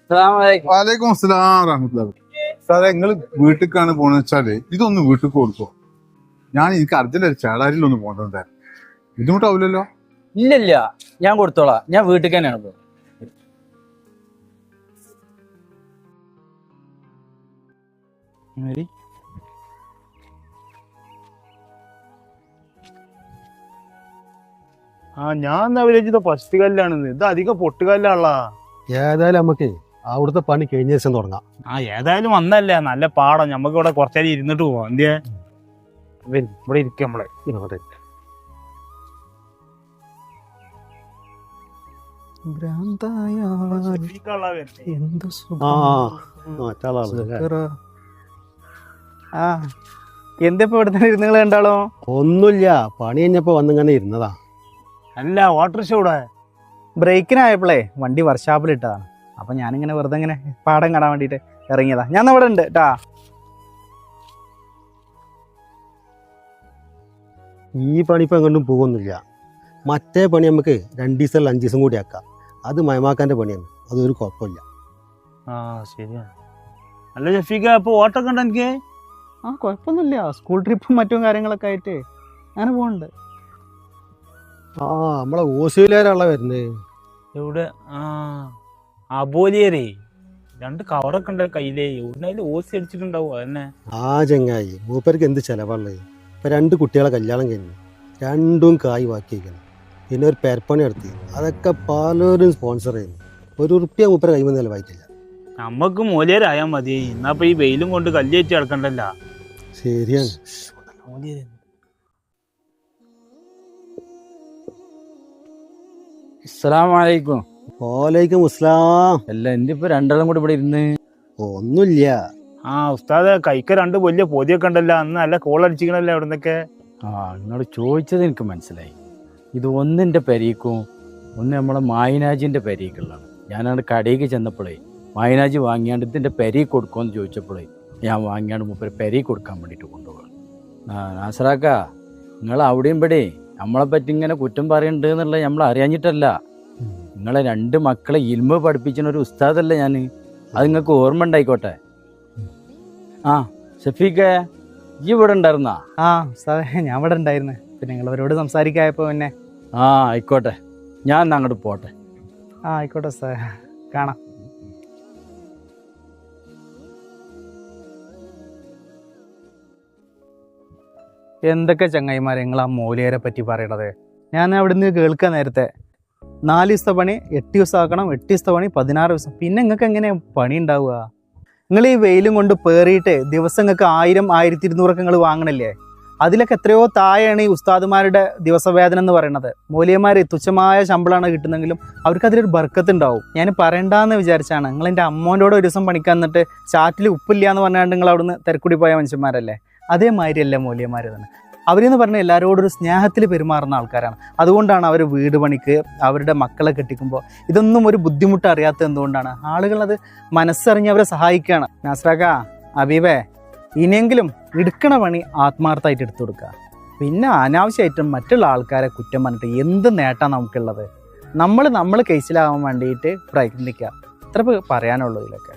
വാലേക്കും അസ്സലാം റഹ്മത്തുള്ളാഹി. സാറേ നിങ്ങൾ വീട്ടിലേക്കാണ് പോണെന്ന് വെച്ചാല് ഇതൊന്ന് വീട്ടിൽ കൊടുക്കോ? എനിക്ക് അർജന്റ് ചേളാരിലൊന്ന് പോകണ്ടായിരുന്നു. ബുദ്ധിമുട്ടാവില്ലല്ലോ? ഇല്ല, ഞാൻ കൊടുത്തോളാം. ഞാൻ വീട്ടിൽ തന്നെയാണ് പോകുന്നത്. ഞാൻ വിചാരിച്ചത് ഫസ്റ്റ് കല്ലാണെന്ന്. ഇത് അധികം പൊട്ടുകല്ലാണല്ലോ. ഏതായാലും നമുക്ക് അവിടുത്തെ പണി കഴിഞ്ഞ ദിവസം തുടങ്ങാം. ഏതായാലും വന്നല്ലേ, നല്ല പാടം. നമുക്ക് ഇവിടെ കുറച്ചേരം ഇരുന്നിട്ട് പോവാം. എന്തിയെ ഇവിടെ ഇരിക്കും നമ്മളെ. എന്തിപ്പോ ഇവിടെ തന്നെ ഇരുന്ന് നിങ്ങൾ കണ്ടാളോ? ഒന്നുമില്ല, പണി കഴിഞ്ഞപ്പോ വന്നിങ്ങനെ ഇരുന്നതാ. അല്ല, വാട്ടർ ഷോടെ ബ്രേക്കിനായപ്പോളേ വണ്ടി വർക്ക്ഷോപ്പിൽ ഇട്ടതാണ്. അപ്പൊ ഞാനിങ്ങനെ വെറുതെ ഇങ്ങനെ പാടം കാണാൻ വേണ്ടിട്ട് ഇറങ്ങിയതാ. ഞാൻ ഇവിടെ ഉണ്ട് ട്ടാ. ഈ പണി ഇപ്പൊ എങ്ങോട്ടും പോകുന്നില്ല. മറ്റേ പണി നമുക്ക് 2 ദിവസം 5 ദിവസം കൂടി ആക്കാം. അത് മയമാക്കാന്റെ പണിയാണ്, അതൊരു കുഴപ്പമില്ല. ശരിയാണ്. അല്ല ഷഫീഖ, അപ്പൊ ഓട്ടൊക്കെ ഉണ്ടോ എനിക്ക്? കുഴപ്പമൊന്നുമില്ല. സ്കൂൾ ട്രിപ്പും മറ്റും കാര്യങ്ങളൊക്കെ ആയിട്ട് അങ്ങനെ പോകുന്നുണ്ട്. നമ്മളെ ഓസ്ട്രേലിയയിലുള്ള വരുന്നത്. എവിടെ? അബോലിയരേ 2 കവറൊക്കെ ഉണ്ട് കയ്യിലേ. എവിടുന്നായാലും ഓസി അടിച്ചിട്ടുണ്ടാവും. അതന്നെ. ചങ്ങായി, മൂപ്പർക്ക് എന്ത് ചെലവുള്ളത്? ഇപ്പൊ 2 കുട്ടികളെ കല്യാണം കഴിഞ്ഞു, 2ഉം കായ് ബാക്കി വയ്ക്കണം. പിന്നെ ഒരു പെരപ്പണി നടത്തി, അതൊക്കെ പലരും സ്പോൺസർ ചെയ്യുന്നു. ₹1 മൂപ്പര കൈമ നിലവായിട്ടില്ല. നമ്മക്ക് മൂലരായാ മതി. എന്നാപ്പൊ ഈ വെയിലും കൊണ്ട് കല്ലേറ്റ് കിടക്കണ്ടല്ല. ശരിയാണ്. അസ്സലാമലൈക്കും. വാലൈക്കും അസ്സലാം. അല്ല, എന്തിപ്പോ രണ്ടാളും കൂടി ഇവിടെ ഇരുന്ന്? ഒന്നുമില്ല. ഉസ്താദ് കൈക്ക് 2 വലിയ പൊതിയൊക്കെ ഉണ്ടല്ലോ. അന്ന് നല്ല കോളടിച്ചിക്കണല്ലേ അവിടെ നിന്നൊക്കെ. നിങ്ങളോട് ചോദിച്ചത് എനിക്ക് മനസ്സിലായി. ഇത് ഒന്നിന്റെ പെരീക്കും ഒന്ന് നമ്മളെ മായിനാജിന്റെ പെരീക്കുള്ളതാണ്. ഞാനവിടെ കടയിലേക്ക് ചെന്നപ്പോഴേ മായിനാജി വാങ്ങിയാണ്ട് ഇതിന്റെ പെരി കൊടുക്കുമെന്ന് ചോദിച്ചപ്പോഴേ ഞാൻ വാങ്ങിയാണ്ട് മൂപ്പര് പെരി കൊടുക്കാൻ വേണ്ടിയിട്ട് കൊണ്ടുപോകണം. നാസറാക്ക, നിങ്ങൾ അവിടെയും ഇവിടെ നമ്മളെ പറ്റി ഇങ്ങനെ കുറ്റം പറയുന്നുണ്ട് എന്നുള്ളത് നമ്മൾ അറിയാഞ്ഞിട്ടല്ല. നിങ്ങളെ 2 മക്കളെ ഇൽമ പഠിപ്പിക്കുന്ന ഒരു ഉസ്താദല്ലേ ഞാൻ. അത് നിങ്ങൾക്ക് ഓർമ്മ ഉണ്ടായിക്കോട്ടെ. ഷഫീഖേ, ഈ ഇവിടെ ഉണ്ടായിരുന്നാ? ഞാൻ ഇവിടെ ഉണ്ടായിരുന്നു. പിന്നെ നിങ്ങളവരോട് സംസാരിക്കായപ്പോ പിന്നെ ആയിക്കോട്ടെ, ഞാൻ അങ്ങോട്ട് പോട്ടെ. ആയിക്കോട്ടെ സാർ, കാണാം. എന്തൊക്കെ ചങ്ങായിമാരെ നിങ്ങൾ ആ മൂലയരെ പറ്റി പറയണത്? ഞാൻ അവിടുന്ന് കേൾക്കാൻ നേരത്തെ 4 ദിവസത്തെ പണി 8 ദിവസം ആക്കണം, 8 ദിവസത്തെ പണി 16 ദിവസം. പിന്നെ നിങ്ങൾക്ക് എങ്ങനെ പണി ഉണ്ടാവുക? നിങ്ങൾ ഈ വെയിലും കൊണ്ട് പേറിയിട്ട് ദിവസം നിങ്ങൾക്ക് 1000, 1200 നിങ്ങൾ വാങ്ങണില്ലേ? അതിലൊക്കെ എത്രയോ താഴെയാണ് ഈ ഉസ്താദുമാരുടെ ദിവസവേതനം എന്ന് പറയുന്നത്. മൂല്യന്മാർ തുച്ഛമായ ശമ്പളമാണ് കിട്ടുന്നെങ്കിലും അവർക്ക് അതിലൊരു ബർക്കത്ത് ഉണ്ടാവും. ഞാൻ പറയണ്ടെന്ന് വിചാരിച്ചാണ്. നിങ്ങൾ എൻ്റെ അമ്മോൻ്റെ ഒരു ദിവസം പണിക്കാൻ എന്നിട്ട് ചാറ്റിൽ ഉപ്പില്ല എന്ന് പറഞ്ഞാൽ നിങ്ങൾ അവിടുന്ന് തിരക്കൂടി പോയ മനുഷ്യന്മാരല്ലേ? അതേമാതിരിയല്ല മൂല്യന്മാർ തന്നെ. അവരെന്ന് പറഞ്ഞാൽ എല്ലാവരോടും ഒരു സ്നേഹത്തിൽ പെരുമാറുന്ന ആൾക്കാരാണ്. അതുകൊണ്ടാണ് അവർ വീട് പണിക്ക് അവരുടെ മക്കളെ കെട്ടിക്കുമ്പോൾ ഇതൊന്നും ഒരു ബുദ്ധിമുട്ട് അറിയാത്ത എന്തുകൊണ്ടാണ്? ആളുകൾ അത് മനസ്സറിഞ്ഞ് അവരെ സഹായിക്കുകയാണ്. നാസ്രാക്ക, അബീബേ, ഇനിയെങ്കിലും എടുക്കണ പണി ആത്മാർത്ഥമായിട്ട് എടുത്തു കൊടുക്കുക. പിന്നെ അനാവശ്യമായിട്ടും മറ്റുള്ള ആൾക്കാരെ കുറ്റം പറഞ്ഞിട്ട് എന്ത് നേട്ടമാണ് നമുക്കുള്ളത്? നമ്മൾ കേസിലാവാൻ വേണ്ടിയിട്ട് പ്രയത്നിക്കുക. ഇത്ര പറയാനുള്ളൂ ഇതിലൊക്കെ.